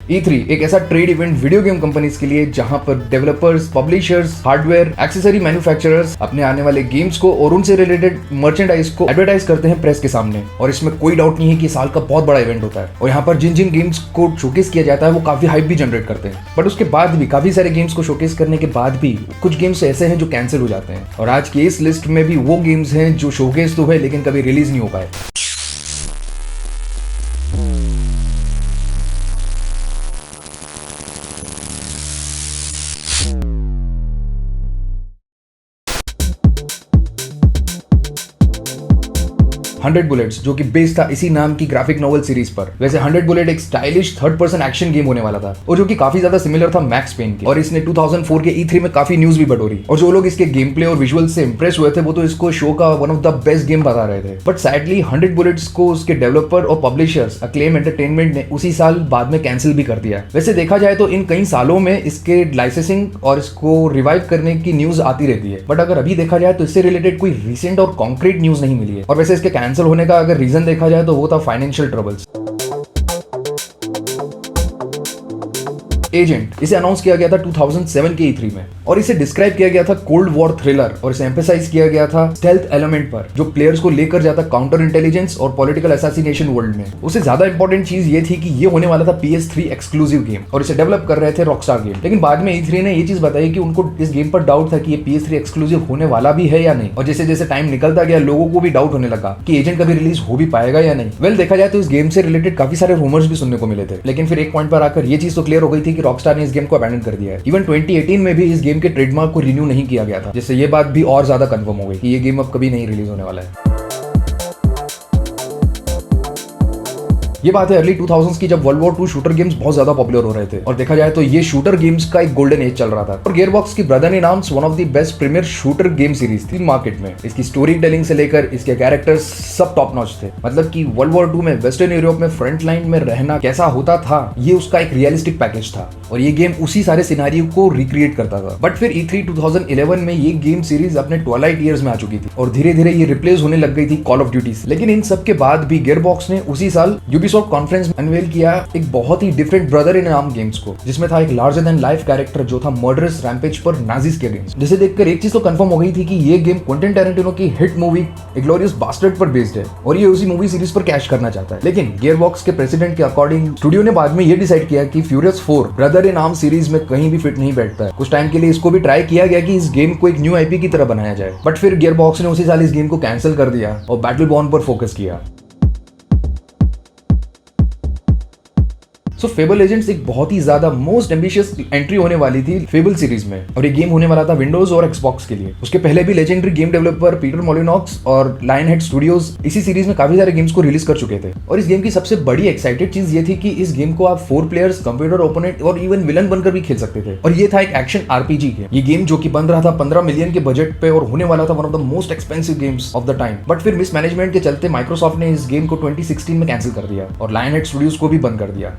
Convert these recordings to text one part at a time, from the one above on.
E3 एक ऐसा trade event video game companies के लिए जहां पर developers, publishers, hardware, accessory manufacturers अपने आने वाले गेम्स को और उनसे रिलेटेड मर्चेंडाइज को एडवर्टाइज करते हैं प्रेस के सामने। और इसमें कोई डाउट नहीं है कि साल का बहुत बड़ा इवेंट होता है और यहाँ पर जिन जिन गेम्स को शोकेस किया जाता है वो काफी हाइप भी जनरेट करते हैं। बट उसके बाद भी काफी सारे गेम्स को शोकेस करने के बाद भी कुछ गेम्स ऐसे हैं जो कैंसिल हो जाते हैं और आज की इस लिस्ट में भी वो गेम्स हैं जो शोकेस तो हुए लेकिन कभी रिलीज नहीं हो पाए। 100 बुलेट्स जो कि बेस्ड था इसी नाम की ग्राफिक नॉवल सीरीज पर। वैसे 100 बुलेट एक stylish third person action game होने वाला था और जो कि काफी ज्यादा सिमिलर था मैक्स पेन के, और इसने 2004 के E3 में काफी न्यूज भी बटोरी। और जो लोग इसके गेम प्ले और विजुअल से इंप्रेस हुए थे वो तो इसको शो का one of the best game बता रहे थे। बट सैडली 100 बुलेट्स को उसके डेवलपर और पब्लिशर्स अक्लेम एंटरटेनमेंट ने उसी साल बाद में कैंसिल भी कर दिया। वैसे देखा जाए तो इन कई सालों में इसके लाइसेंसिंग और इसको रिवाइव करने की न्यूज आती रहती है, बट अगर अभी देखा जाए तो इससे रिलेटेड कोई रिसेंट और कॉन्क्रीट न्यूज नहीं मिली है। और वैसे इसके कैंसिल होने का अगर रीजन देखा जाए तो वो था फाइनेंशियल ट्रबल्स। एजेंट इसे अनाउंस किया गया था 2007 के E3 में और इसे डिस्क्राइब किया गया था कोल्ड वॉर थ्रिलर और इसे एम्फेसाइज किया गया था स्टेल्थ एलिमेंट पर जो प्लेयर्स को लेकर जाता काउंटर इंटेलिजेंस और पॉलिटिकल असैसिनेशन वर्ल्ड में। उससे ज्यादा इंपॉर्टेंट चीज ये थी कि ये होने वाला था PS3 एक्सक्लूसिव गेम और इसे डेवलप कर रहे थे रॉकस्टार गेम। लेकिन बाद में E3 ने ये चीज बताई कि उनको इस गेम पर डाउट था कि ये PS3 एक्सक्लूसिव होने वाला भी है या नहीं, और जैसे जैसे टाइम निकलता गया लोगों को भी डाउट होने लगा कि एजेंट कभी रिलीज हो भी पाएगा या नहीं। वेल देखा जाए तो इस गेम से रिलेटेड काफी सारे रूमर्स भी सुनने को मिले थे, लेकिन फिर एक पॉइंट पर आकर ये चीज तो क्लियर हो गई थी कि रॉकस्टार ने इस गेम को अबैंडन कर दिया है। इवन 2018 में भी इस गेम के ट्रेडमार्क को रिन्यू नहीं किया गया था, जिससे ये बात भी और ज्यादा कंफर्म हो गई कि ये गेम अब कभी नहीं रिलीज होने वाला है। ये बात है अर्ली 2000s की, जब वर्ल्ड वॉर 2 शूटर गेम्स बहुत ज्यादा पॉपुलर हो रहे थे और देखा जाए तो ये शूटर गेम्स का एक गोल्डन एज चल रहा था। और गियरबॉक्स की Brothers in Arms one of the best premier shooter game series थी मार्केट में। इसकी स्टोरी टेलिंग से लेकर इसके कैरेक्टर्स सब टॉप नॉच थे। मतलब कि वर्ल्ड वॉर 2 में वेस्टर्न यूरोप में फ्रंट लाइन में रहना कैसा होता था ये उसका एक रियलिस्टिक पैकेज था और ये गेम उसी सारे सिनेरियो को रिक्रिएट करता था। बट फिर E3 2011 में ये गेम सीरीज अपने ट्वाइलाइट ईयर्स में आ चुकी थी और धीरे धीरे ये रिप्लेस होने लग गई थी कॉल ऑफ ड्यूटी से। लेकिन इन सब के बाद भी गियरबॉक्स ने उसी साल यूबीसॉफ्ट कॉन्फ्रेंस किया एक बहुत ही different Brother in Arm games को, जिसमें था एक लार्जर देन लाइफ कैरेक्टर जो था मर्डरस रैम्पेज पर नाजीज के अगेंस्ट। जिसे देखकर एक चीज तो कंफर्म हो गई थी कि ये गेम क्विंटन टैरेंटिनो की हिट मूवी इंग्लोरियस बास्टर्ड पर बेस्ड है और ये उसी मूवी सीरीज पर कैश करना चाहता है। लेकिन गियरबॉक्स के प्रेसिडेंट के अकॉर्डिंग स्टूडियो ने बाद में ये डिसाइड किया कि furious 4 brother in arm series में कहीं भी फिट नहीं बैठता है। कुछ टाइम के लिए इसको भी ट्राई किया गया कि इस गेम को एक न्यू IP की तरह बनाया जाए, बट फिर गियरबॉक्स ने उसी साल इस गेम को कैंसिल कर दिया और बैटलबॉर्न पर फोकस किया। तो फेबल एजेंट्स एक बहुत ही ज्यादा मोस्ट एम्बिशियस एंट्री होने वाली थी फेबल सीरीज में और ये गेम होने वाला था विंडोज और एक्सबॉक्स के लिए। उसके पहले भी लेजेंडरी गेम डेवलपर पीटर मोलिनॉक्स और लायनहेड स्टूडियोज इसी सीरीज में काफी सारे गेम्स को रिलीज कर चुके थे। और इस गेम की सबसे बड़ी एक्साइटेड चीज ये थी कि इस गेम को आप 4 प्लेयर्स, कंप्यूटर ओपोनेंट और इवन विलन बनकर भी खेल सकते थे। और ये था एक एक्शन RPG गेम। ये गेम जो कि बन रहा था 15 मिलियन के बजट पे और होने वाला था one of the most expensive games of the time. But फिर मिसमैनेजमेंट के चलते माइक्रोसॉफ्ट ने इस गेम को 2016 में कैंसिल कर दिया और लायनहेड स्टूडियोज को भी बंद कर दिया।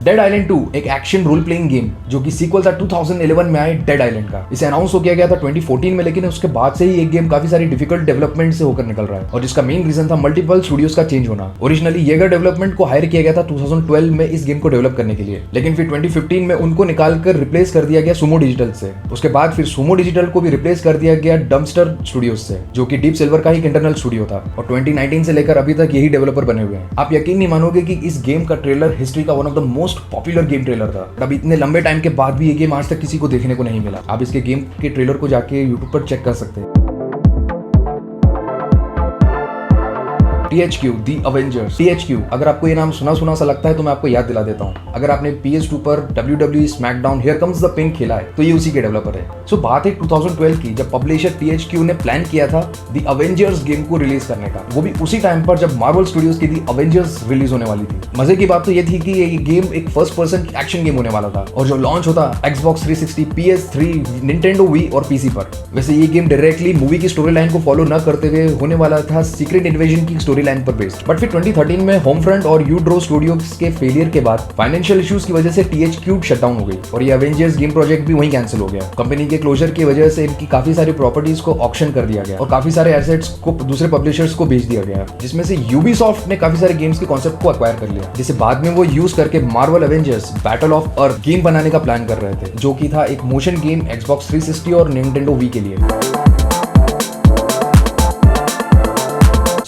डेड आइलैंड 2 एक एक्शन रोल प्लेइंग गेम जो कि सीक्वल था 2011 में आए डेड आइलैंड का। इसे अनाउंस हो किया गया था 2014 में, लेकिन उसके बाद से ही ये गेम काफी सारी डिफिकल्ट डेवलपमेंट से होकर निकल रहा है और जिसका मेन रीजन था मल्टीपल स्टूडियोज का चेंज होना। ओरिजिनली येगर डेवलपमेंट को हायर किया गया था 2012 में इस गेम को डेवलप करने के लिए, लेकिन फिर 2015 में उनको निकालकर रिप्लेस कर दिया गया सुमो डिजिटल से। उसके बाद फिर सुमो डिजिटल को भी रिप्लेस कर दिया गया डम्पस्टर स्टूडियोज से, जो कि डीप सिल्वर का ही इंटरनल स्टूडियो था और 2019 से लेकर अभी तक यही डेवलपर बने हुए हैं। आप यकीन नहीं मानोगे कि इस गेम का ट्रेलर हिस्ट्री का one of the most popular game trailer था। अब इतने लंबे टाइम के बाद भी ये गेम आज तक किसी को देखने को नहीं मिला। आप इसके गेम के ट्रेलर को जाके YouTube पर चेक कर सकते हैं। THQ The Avengers। THQ अगर आपको ये नाम सुना सा लगता है तो मैं आपको याद दिला देता हूँ। अगर आपने PS2 पर WWE SmackDown Here Comes the Pain खेला है तो ये उसी के डेवलपर है। सो बात है 2012 की, जब पब्लिशर THQ ने प्लान किया था The Avengers गेम को रिलीज करने का, वो भी उसी टाइम पर जब मार्वल स्टूडियोज की The Avengers रिलीज होने वाली थी। मजे की बात तो ये थी कि ये गेम एक फर्स्ट पर्सन एक्शन गेम होने वाला था और जो लॉन्च होता Xbox 360, PS3, Nintendo Wii और PC पर। वैसे ये गेम डायरेक्टली मूवी की स्टोरी लाइन को फॉलो न करते हुए होने वाला था सीक्रेट इन्वेजन की स्टोरी स्टोरी लाइन पर बेस्ड। बट फिर 2013 में होम फ्रंट और यूड्रो स्टूडियोज के फेलियर के बाद फाइनेंशियल इश्यूज की वजह से THQ शटडाउन हो गई और ये एवेंजर्स गेम प्रोजेक्ट भी वहीं कैंसिल हो गया। कंपनी के क्लोजर की वजह से इनकी काफी सारी प्रॉपर्टीज को ऑक्शन कर दिया गया और काफी सारे एसेट्स को दूसरे पब्लिशर्स को बेच दिया गया, जिसमें से यूबीसॉफ्ट ने काफी सारे गेम्स के कॉन्सेप्ट को अक्वायर कर लिया, जिसे बाद में वो यूज करके Marvel Avengers battle of earth game बनाने का प्लान कर रहे थे, जो कि था एक मोशन गेम Xbox 360 और Nintendo Wii के लिए।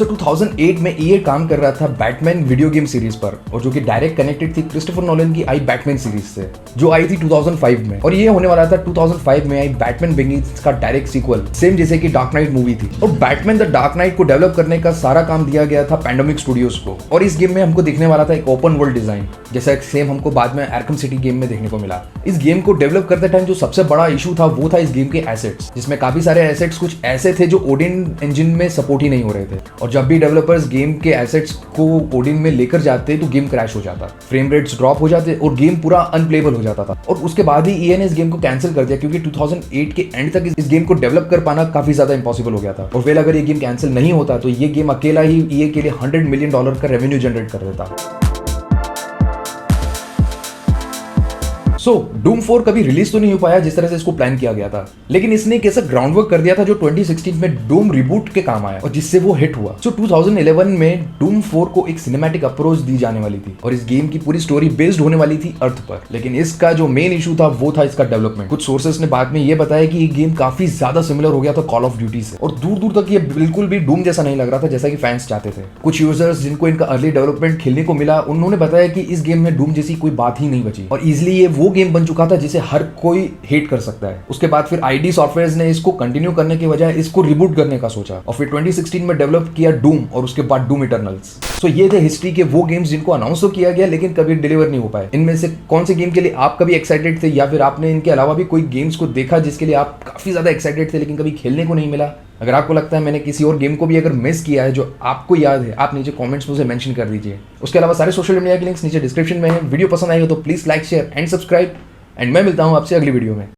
2008 में EA काम कर रहा था बैटमैन वीडियो गेम सीरीज पर, और जो कि डायरेक्ट कनेक्टेड थी क्रिस्टोफर नोलन की आई बैटमैन सीरीज से, जो आई थी 2005 में। और ये होने वाला था 2005 में आई बैटमैन बिगिंस का डायरेक्ट सीक्वल, सेम जैसे कि डार्क नाइट मूवी थी। और बैटमैन द डार्क नाइट को डेवलप करने का सारा काम दिया गया था पैंडेमिक स्टूडियोज को, और इस गेम में हमको दिखने वाला था एक ओपन वर्ल्ड डिजाइन, जैसा सेम हमको बाद में आर्कम सिटी गेम में देखने को मिला। इस गेम को डेवलप करते टाइम जो सबसे बड़ा इशू था वो था इस गेम के एसेट्स, जिसमें काफी सारे एसेट्स कुछ ऐसे थे जो ओडिन इंजन में सपोर्ट ही नहीं हो रहे थे, और जब भी डेवलपर्स गेम के एसेट्स को ओडिन में लेकर जाते तो गेम क्रैश हो जाता, फ्रेम रेट्स ड्रॉप हो जाते और गेम पूरा अनप्लेबल हो जाता था। और उसके बाद ही EA ने इस गेम को कैंसिल कर दिया, क्योंकि 2008 के एंड तक इस गेम को डेवलप कर पाना काफी ज्यादा इंपॉसिबल हो गया था। और वेल अगर ये गेम कैंसिल नहीं होता तो ये गेम अकेला ही EA के लिए $100 मिलियन का रेवेन्यू जनरेट कर देता। डूम 4 कभी रिलीज तो नहीं हो पाया जिस तरह से इसको प्लान किया गया था, लेकिन इसने एक ऐसा ग्राउंड वर्क कर दिया था जो 2016 में डूम रिबूट के काम आया और जिससे वो हिट हुआ। 2011 में डूम 4 को एक सिनेमैटिक अप्रोच दी जाने वाली थी और इस गेम की पूरी स्टोरी बेस्ड होने वाली थी अर्थ पर, लेकिन इसका जो मेन इशू था वो था इसका डेवलपमेंट। कुछ सोर्सेस ने बाद में ये बताया कि ये गेम काफी ज्यादा सिमिलर हो गया था कॉल ऑफ ड्यूटी से, और दूर दूर तक ये बिल्कुल भी डूम जैसा नहीं लग रहा था जैसा कि फैंस चाहते थे। कुछ यूजर्स जिनको इनका अर्ली डेवलपमेंट खेलने को मिला, उन्होंने बताया कि इस गेम में डूम जैसी कोई बात ही नहीं बची और इजिली ये वो गेम बन चुका था जिसे हर कोई हेट कर सकता है। उसके बाद फिर ID सॉफ्टवेयर ने इसको कंटिन्यू करने के बजाय इसको रिबूट करने का सोचा और फिर 2016 में डेवलप किया डूम और उसके बाद डूम इटर्नल्स। सो ये थे हिस्ट्री के वो गेम्स जिनको अनाउंस तो किया गया लेकिन कभी डिलीवर नहीं हो पाए। इनमें से कौन से गेम के लिए आप कभी एक्साइटेड थे, या फिर आपने इनके अलावा भी कोई गेम्स को देखा जिसके लिए आप काफी ज्यादा एक्साइटेड थे लेकिन कभी खेलने को नहीं मिला? अगर आपको लगता है मैंने किसी और गेम को भी अगर मिस किया है जो आपको याद है, आप नीचे कमेंट्स में उसे मेंशन कर दीजिए। उसके अलावा सारे सोशल मीडिया के लिंक्स नीचे डिस्क्रिप्शन में है। वीडियो पसंद आएगा तो please like, share and subscribe, and मैं मिलता हूं आपसे अगली वीडियो में।